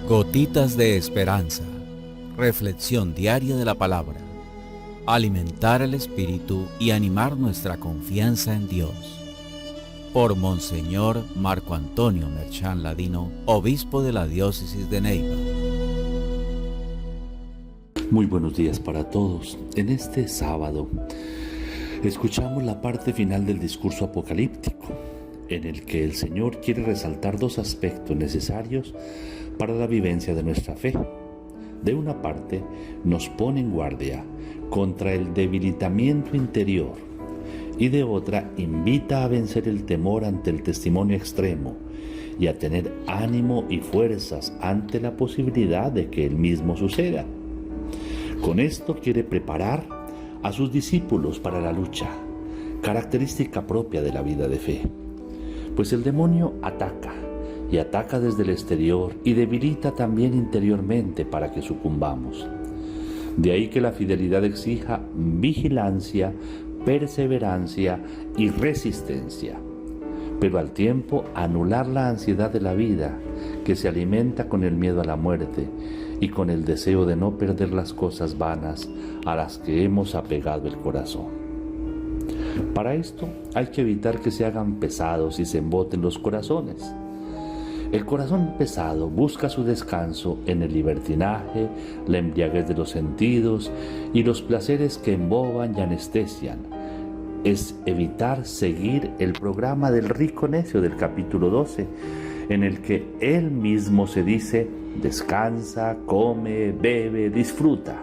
Gotitas de esperanza. Reflexión diaria de la palabra. Alimentar el espíritu y animar nuestra confianza en Dios. Por Monseñor Marco Antonio Merchán Ladino, obispo de la diócesis de Neiva. Muy buenos días para todos. En este sábado escuchamos la parte final del discurso apocalíptico, en el que el Señor quiere resaltar dos aspectos necesarios para la vivencia de nuestra fe. De una parte, nos pone en guardia contra el debilitamiento interior, y de otra, invita a vencer el temor ante el testimonio extremo y a tener ánimo y fuerzas ante la posibilidad de que el mismo suceda. Con esto quiere preparar a sus discípulos para la lucha, característica propia de la vida de fe. Pues el demonio ataca, y ataca desde el exterior y debilita también interiormente para que sucumbamos. De ahí que la fidelidad exija vigilancia, perseverancia y resistencia, pero al tiempo anular la ansiedad de la vida, que se alimenta con el miedo a la muerte y con el deseo de no perder las cosas vanas a las que hemos apegado el corazón. Para esto hay que evitar que se hagan pesados y se emboten los corazones. El corazón pesado busca su descanso en el libertinaje, la embriaguez de los sentidos y los placeres que emboban y anestesian. Es evitar seguir el programa del rico necio del capítulo 12, en el que él mismo se dice: descansa, come, bebe, disfruta,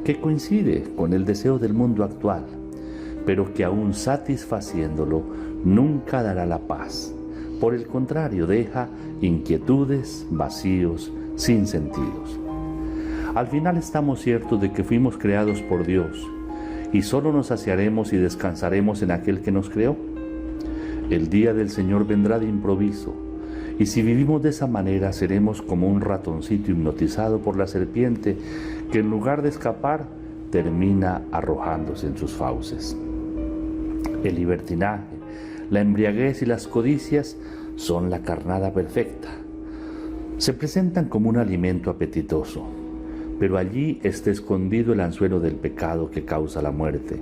que coincide con el deseo del mundo actual, pero que aún satisfaciéndolo nunca dará la paz. Por el contrario, deja inquietudes, vacíos, sin sentidos. Al final estamos ciertos de que fuimos creados por Dios y solo nos saciaremos y descansaremos en aquel que nos creó. El día del Señor vendrá de improviso, y si vivimos de esa manera seremos como un ratoncito hipnotizado por la serpiente que en lugar de escapar termina arrojándose en sus fauces. El libertinaje, la embriaguez y las codicias son la carnada perfecta. Se presentan como un alimento apetitoso, pero allí está escondido el anzuelo del pecado que causa la muerte.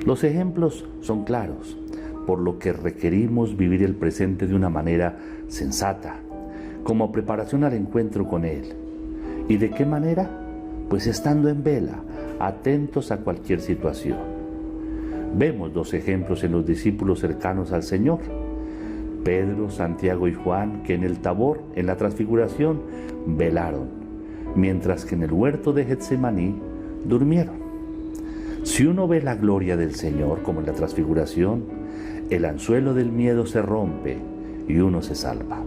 Los ejemplos son claros, por lo que requerimos vivir el presente de una manera sensata, como preparación al encuentro con Él. ¿Y de qué manera? Pues estando en vela, atentos a cualquier situación. Vemos dos ejemplos en los discípulos cercanos al Señor: Pedro, Santiago y Juan, que en el Tabor, en la Transfiguración, velaron, mientras que en el huerto de Getsemaní durmieron. Si uno ve la gloria del Señor, como en la Transfiguración, el anzuelo del miedo se rompe y uno se salva.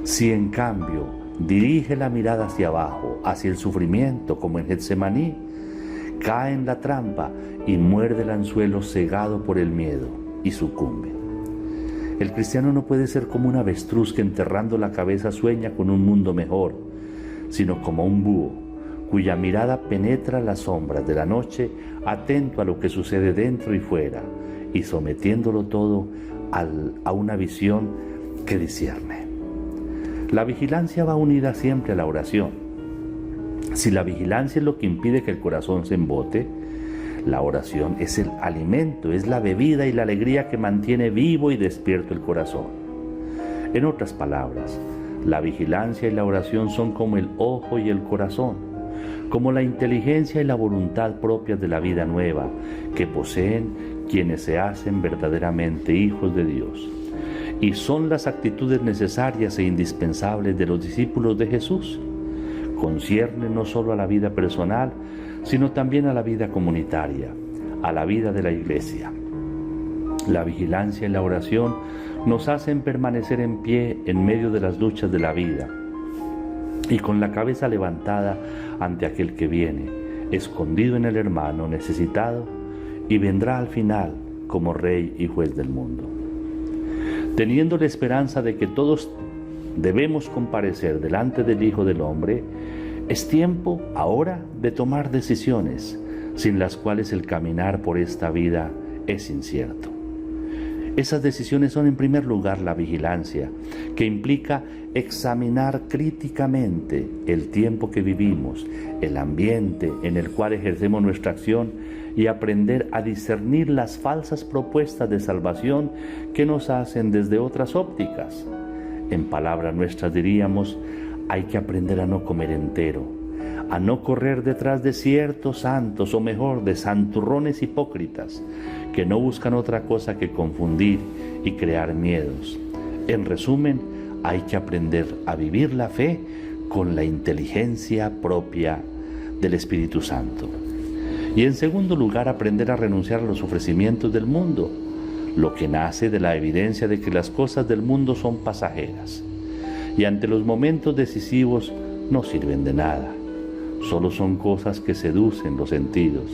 Si en cambio dirige la mirada hacia abajo, hacia el sufrimiento, como en Getsemaní, cae en la trampa y muerde el anzuelo cegado por el miedo y sucumbe. El cristiano no puede ser como un avestruz que enterrando la cabeza sueña con un mundo mejor, sino como un búho cuya mirada penetra las sombras de la noche, atento a lo que sucede dentro y fuera, y sometiéndolo todo a una visión que discierne. La vigilancia va unida siempre a la oración. Si la vigilancia es lo que impide que el corazón se embote, la oración es el alimento, es la bebida y la alegría que mantiene vivo y despierto el corazón. En otras palabras, la vigilancia y la oración son como el ojo y el corazón, como la inteligencia y la voluntad propias de la vida nueva que poseen quienes se hacen verdaderamente hijos de Dios. Y son las actitudes necesarias e indispensables de los discípulos de Jesús. Conciernen no solo a la vida personal, sino también a la vida comunitaria, a la vida de la Iglesia. La vigilancia y la oración nos hacen permanecer en pie en medio de las luchas de la vida y con la cabeza levantada ante aquel que viene, escondido en el hermano necesitado, y vendrá al final como Rey y Juez del mundo. Teniendo la esperanza de que todos debemos comparecer delante del Hijo del Hombre, es tiempo ahora de tomar decisiones sin las cuales el caminar por esta vida es incierto. Esas decisiones son en primer lugar la vigilancia, que implica examinar críticamente el tiempo que vivimos, el ambiente en el cual ejercemos nuestra acción y aprender a discernir las falsas propuestas de salvación que nos hacen desde otras ópticas. En palabras nuestras diríamos, hay que aprender a no comer entero, a no correr detrás de ciertos santos, o mejor, de santurrones hipócritas, que no buscan otra cosa que confundir y crear miedos. En resumen, hay que aprender a vivir la fe con la inteligencia propia del Espíritu Santo. Y en segundo lugar, aprender a renunciar a los ofrecimientos del mundo, lo que nace de la evidencia de que las cosas del mundo son pasajeras y ante los momentos decisivos no sirven de nada. Solo son cosas que seducen los sentidos,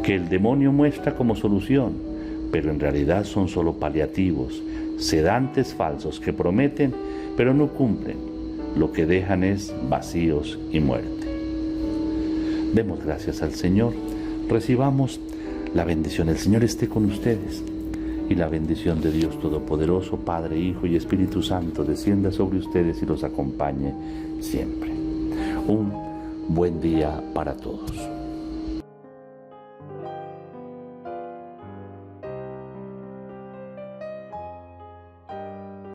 que el demonio muestra como solución, pero en realidad son solo paliativos, sedantes falsos que prometen, pero no cumplen. Lo que dejan es vacíos y muerte. Demos gracias al Señor, recibamos la bendición. El Señor esté con ustedes y la bendición de Dios Todopoderoso, Padre, Hijo y Espíritu Santo, descienda sobre ustedes y los acompañe siempre. Un buen día para todos.